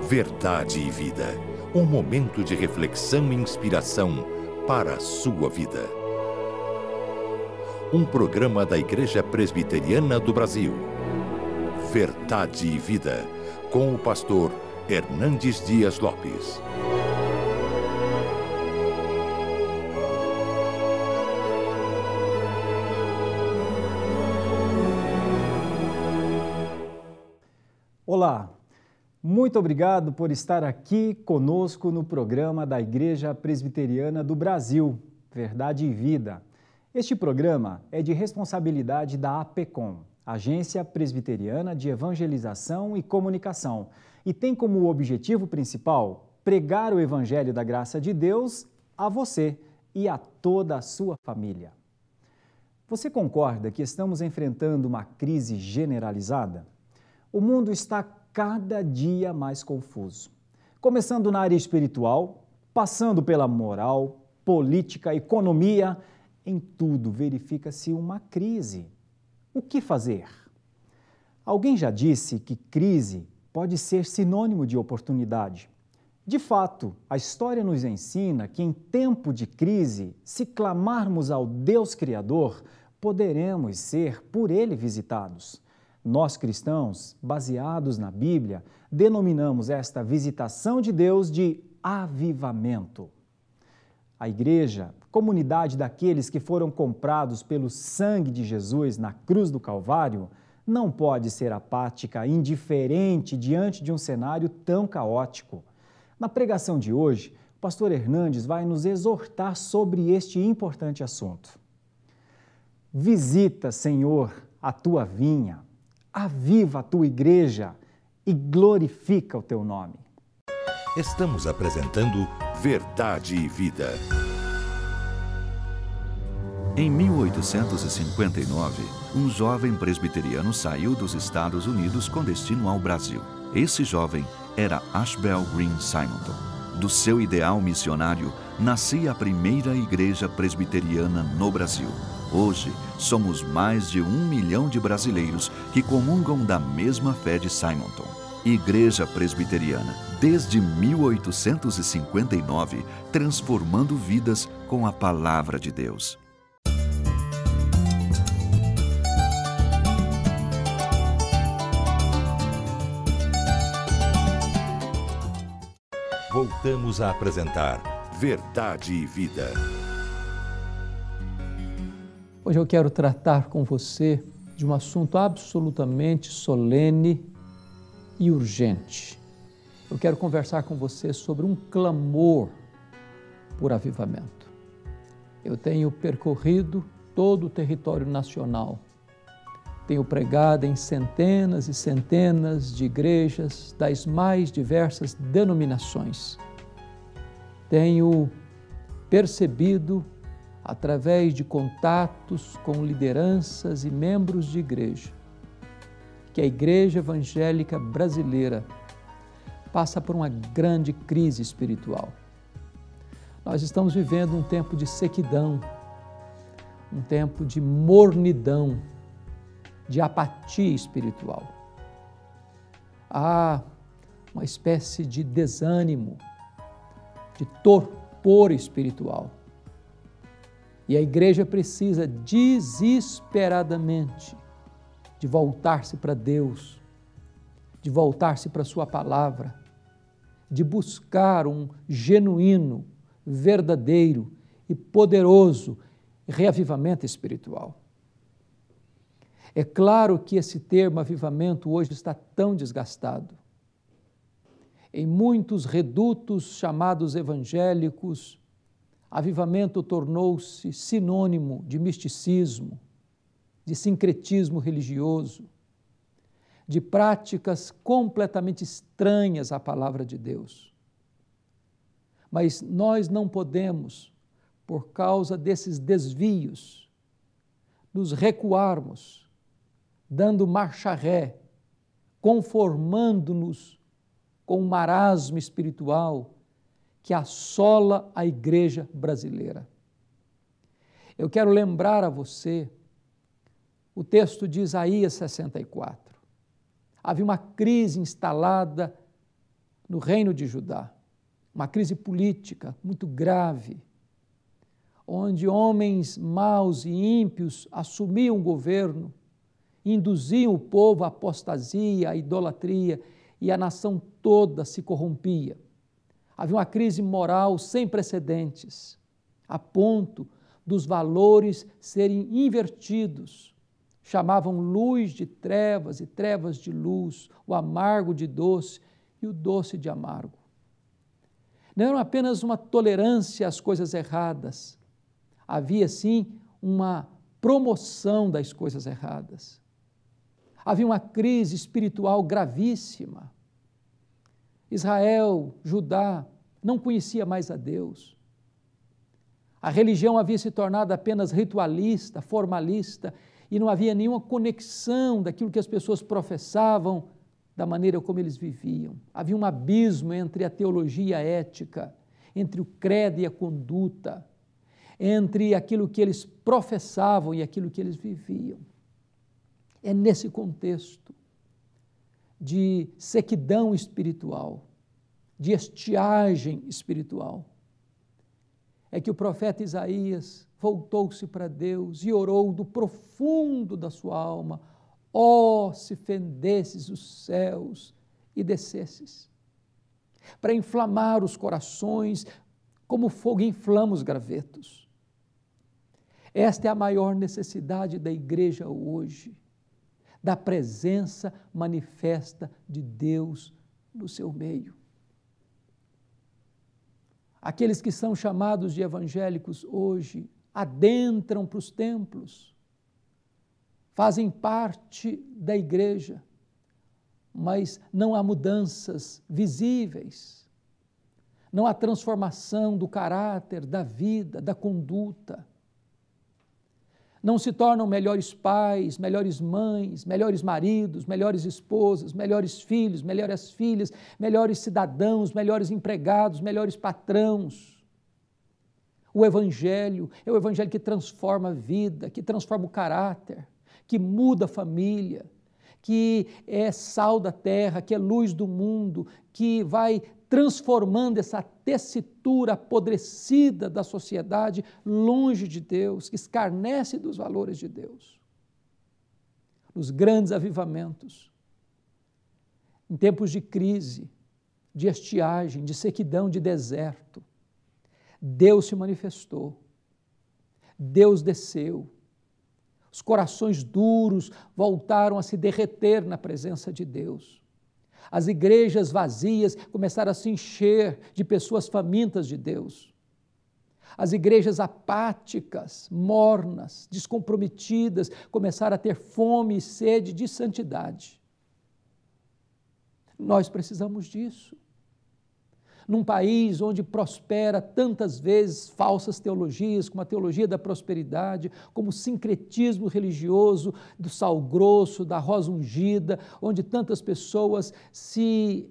Verdade e Vida. Um momento de reflexão e inspiração para a sua vida. Um programa da Igreja Presbiteriana do Brasil. Verdade e Vida, com o pastor Hernandes Dias Lopes. Olá, muito obrigado por estar aqui conosco no programa da Igreja Presbiteriana do Brasil, Verdade e Vida. Este programa é de responsabilidade da APECOM, Agência Presbiteriana de Evangelização e Comunicação, e tem como objetivo principal pregar o Evangelho da Graça de Deus a você e a toda a sua família. Você concorda que estamos enfrentando uma crise generalizada? O mundo está cada dia mais confuso. Começando na área espiritual, passando pela moral, política, economia, em tudo verifica-se uma crise. O que fazer? Alguém já disse que crise pode ser sinônimo de oportunidade. De fato, a história nos ensina que em tempo de crise, se clamarmos ao Deus Criador, poderemos ser por Ele visitados. Nós cristãos, baseados na Bíblia, denominamos esta visitação de Deus de avivamento. A igreja, comunidade daqueles que foram comprados pelo sangue de Jesus na cruz do Calvário, não pode ser apática, indiferente diante de um cenário tão caótico. Na pregação de hoje, o pastor Hernandes vai nos exortar sobre este importante assunto. Visita, Senhor, a tua vinha, aviva a tua igreja e glorifica o teu nome. Estamos apresentando Verdade e Vida. Em 1859, um jovem presbiteriano saiu dos Estados Unidos com destino ao Brasil. Esse jovem era Ashbel Green Simonton. Do seu ideal missionário, nascia a primeira igreja presbiteriana no Brasil. Hoje, somos mais de 1 milhão de brasileiros que comungam da mesma fé de Simonton. Igreja Presbiteriana, desde 1859, transformando vidas com a Palavra de Deus. Voltamos a apresentar Verdade e Vida. Hoje eu quero tratar com você de um assunto absolutamente solene e urgente. Eu quero conversar com você sobre um clamor por avivamento. Eu tenho percorrido todo o território nacional. Tenho pregado em centenas e centenas de igrejas das mais diversas denominações. Tenho percebido, através de contatos com lideranças e membros de igreja, que a igreja evangélica brasileira passa por uma grande crise espiritual. Nós estamos vivendo um tempo de sequidão, um tempo de mornidão, de apatia espiritual. Há uma espécie de desânimo, de torpor espiritual. E a igreja precisa desesperadamente de voltar-se para Deus, de voltar-se para a sua palavra, de buscar um genuíno, verdadeiro e poderoso reavivamento espiritual. É claro que esse termo avivamento hoje está tão desgastado. Em muitos redutos chamados evangélicos, avivamento tornou-se sinônimo de misticismo, de sincretismo religioso, de práticas completamente estranhas à palavra de Deus. Mas nós não podemos, por causa desses desvios, nos recuarmos, dando marcha ré, conformando-nos com o marasmo espiritual que assola a igreja brasileira. Eu quero lembrar a você o texto de Isaías 64. Havia uma crise instalada no reino de Judá, uma crise política muito grave, onde homens maus e ímpios assumiam o governo, induziam o povo à apostasia, à idolatria, e a nação toda se corrompia. Havia uma crise moral sem precedentes, a ponto dos valores serem invertidos. Chamavam luz de trevas e trevas de luz, o amargo de doce e o doce de amargo. Não era apenas uma tolerância às coisas erradas, havia sim uma promoção das coisas erradas. Havia uma crise espiritual gravíssima. Israel, Judá, não conhecia mais a Deus. A religião havia se tornado apenas ritualista, formalista, e não havia nenhuma conexão daquilo que as pessoas professavam da maneira como eles viviam. Havia um abismo entre a teologia e a ética, entre o credo e a conduta, entre aquilo que eles professavam e aquilo que eles viviam. É nesse contexto de sequidão espiritual, de estiagem espiritual, é que o profeta Isaías voltou-se para Deus e orou do profundo da sua alma: ó, se fendesses os céus e descesses, para inflamar os corações, como o fogo inflama os gravetos. Esta é a maior necessidade da igreja hoje, da presença manifesta de Deus no seu meio. Aqueles que são chamados de evangélicos hoje adentram para os templos, fazem parte da igreja, mas não há mudanças visíveis, não há transformação do caráter, da vida, da conduta. Não se tornam melhores pais, melhores mães, melhores maridos, melhores esposas, melhores filhos, melhores filhas, melhores cidadãos, melhores empregados, melhores patrões. O Evangelho é o Evangelho que transforma a vida, que transforma o caráter, que muda a família, que é sal da terra, que é luz do mundo, que vai transformando essa tessitura apodrecida da sociedade longe de Deus, que escarnece dos valores de Deus. Nos grandes avivamentos, em tempos de crise, de estiagem, de sequidão, de deserto, Deus se manifestou, Deus desceu, os corações duros voltaram a se derreter na presença de Deus. As igrejas vazias começaram a se encher de pessoas famintas de Deus. As igrejas apáticas, mornas, descomprometidas, começaram a ter fome e sede de santidade. Nós precisamos disso. Num país onde prospera tantas vezes falsas teologias, como a teologia da prosperidade, como o sincretismo religioso do sal grosso, da rosa ungida, onde tantas pessoas se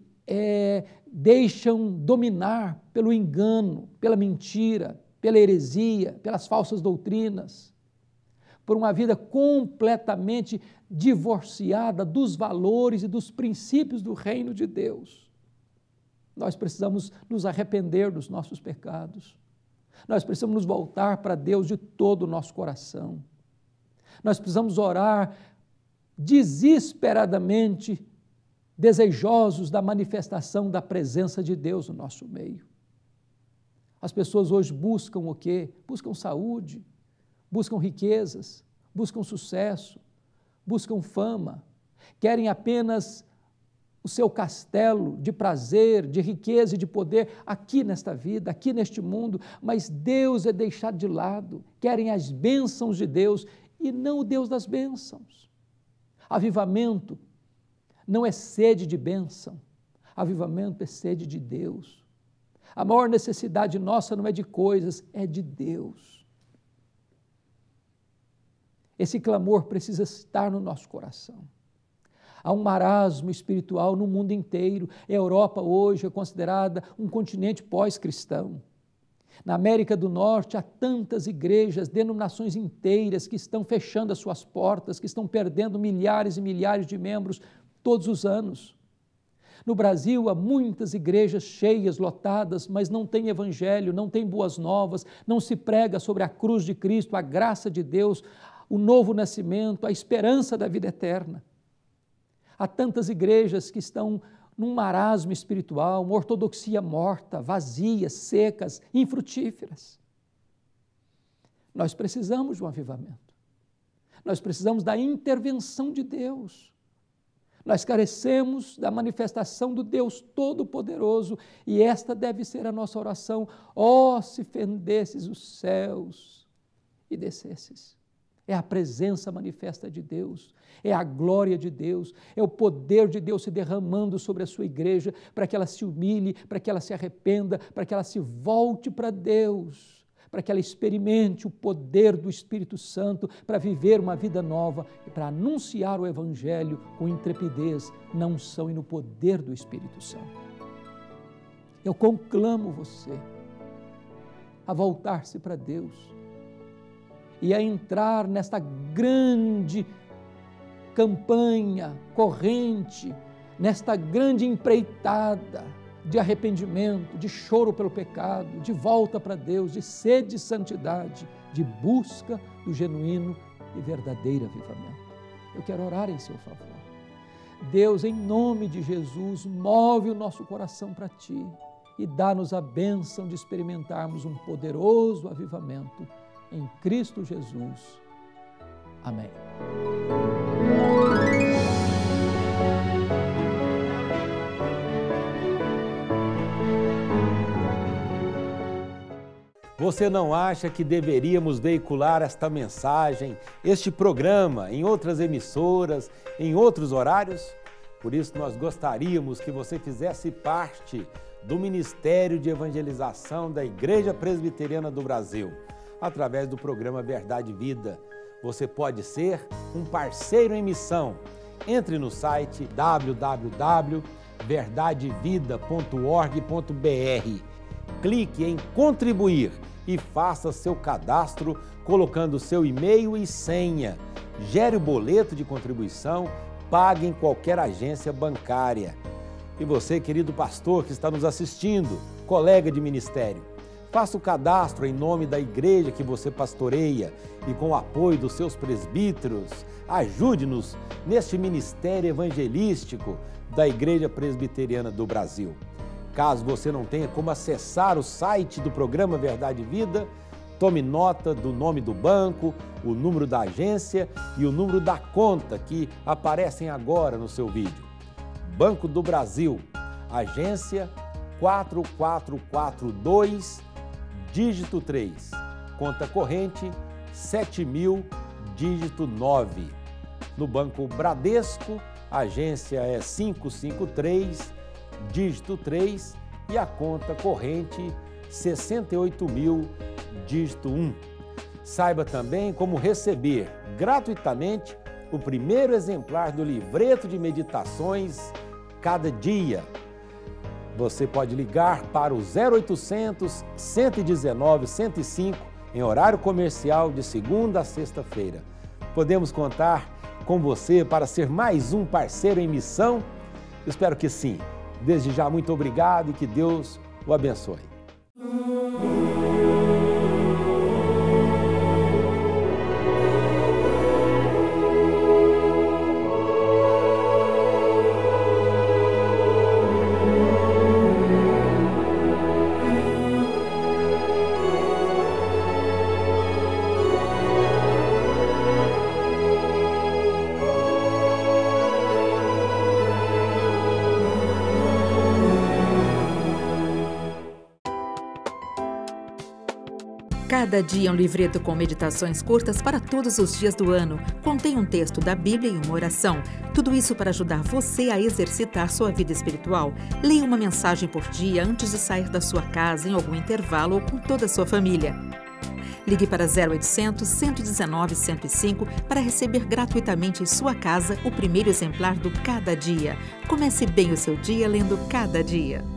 deixam dominar pelo engano, pela mentira, pela heresia, pelas falsas doutrinas, por uma vida completamente divorciada dos valores e dos princípios do reino de Deus. Nós precisamos nos arrepender dos nossos pecados. Nós precisamos nos voltar para Deus de todo o nosso coração. Nós precisamos orar desesperadamente, desejosos da manifestação da presença de Deus no nosso meio. As pessoas hoje buscam o quê? Buscam saúde, buscam riquezas, buscam sucesso, buscam fama, querem apenas o seu castelo de prazer, de riqueza e de poder aqui nesta vida, aqui neste mundo, mas Deus é deixado de lado, querem as bênçãos de Deus e não o Deus das bênçãos. Avivamento não é sede de bênção, avivamento é sede de Deus. A maior necessidade nossa não é de coisas, é de Deus. Esse clamor precisa estar no nosso coração. Há um marasmo espiritual no mundo inteiro. A Europa hoje é considerada um continente pós-cristão. Na América do Norte há tantas igrejas, denominações inteiras que estão fechando as suas portas, que estão perdendo milhares e milhares de membros todos os anos. No Brasil há muitas igrejas cheias, lotadas, mas não tem evangelho, não tem boas novas, não se prega sobre a cruz de Cristo, a graça de Deus, o novo nascimento, a esperança da vida eterna. Há tantas igrejas que estão num marasmo espiritual, uma ortodoxia morta, vazias, secas, infrutíferas. Nós precisamos de um avivamento. Nós precisamos da intervenção de Deus. Nós carecemos da manifestação do Deus Todo-Poderoso e esta deve ser a nossa oração. Ó, se fendesses os céus e descesses. É a presença manifesta de Deus, é a glória de Deus, é o poder de Deus se derramando sobre a sua igreja para que ela se humilhe, para que ela se arrependa, para que ela se volte para Deus, para que ela experimente o poder do Espírito Santo para viver uma vida nova e para anunciar o Evangelho com intrepidez, na unção e no poder do Espírito Santo. Eu conclamo você a voltar-se para Deus e a entrar nesta grande campanha, corrente, nesta grande empreitada de arrependimento, de choro pelo pecado, de volta para Deus, de sede de santidade, de busca do genuíno e verdadeiro avivamento. Eu quero orar em seu favor. Deus, em nome de Jesus, move o nosso coração para Ti e dá-nos a bênção de experimentarmos um poderoso avivamento em Cristo Jesus. Amém. Você não acha que deveríamos veicular esta mensagem, este programa, em outras emissoras, em outros horários? Por isso, nós gostaríamos que você fizesse parte do Ministério de Evangelização da Igreja Presbiteriana do Brasil, através do programa Verdade e Vida. Você pode ser um parceiro em missão. Entre no site www.verdadevida.org.br. Clique em contribuir e faça seu cadastro colocando seu e-mail e senha. Gere o boleto de contribuição, pague em qualquer agência bancária. E você, querido pastor que está nos assistindo, colega de ministério, faça o cadastro em nome da igreja que você pastoreia e com o apoio dos seus presbíteros, ajude-nos neste ministério evangelístico da Igreja Presbiteriana do Brasil. Caso você não tenha como acessar o site do programa Verdade e Vida, tome nota do nome do banco, o número da agência e o número da conta que aparecem agora no seu vídeo. Banco do Brasil, agência 4442, dígito 3, conta corrente 7.000, dígito 9. No Banco Bradesco, a agência é 553, dígito 3 e a conta corrente 68.000, dígito 1. Saiba também como receber gratuitamente o primeiro exemplar do livreto de meditações Cada Dia. Você pode ligar para o 0800 119 105 em horário comercial de segunda a sexta-feira. Podemos contar com você para ser mais um parceiro em missão? Espero que sim. Desde já, muito obrigado e que Deus o abençoe. Cada dia um livreto com meditações curtas para todos os dias do ano. Contém um texto da Bíblia e uma oração. Tudo isso para ajudar você a exercitar sua vida espiritual. Leia uma mensagem por dia antes de sair da sua casa, em algum intervalo ou com toda a sua família. Ligue para 0800 119 105 para receber gratuitamente em sua casa o primeiro exemplar do Cada Dia. Comece bem o seu dia lendo Cada Dia.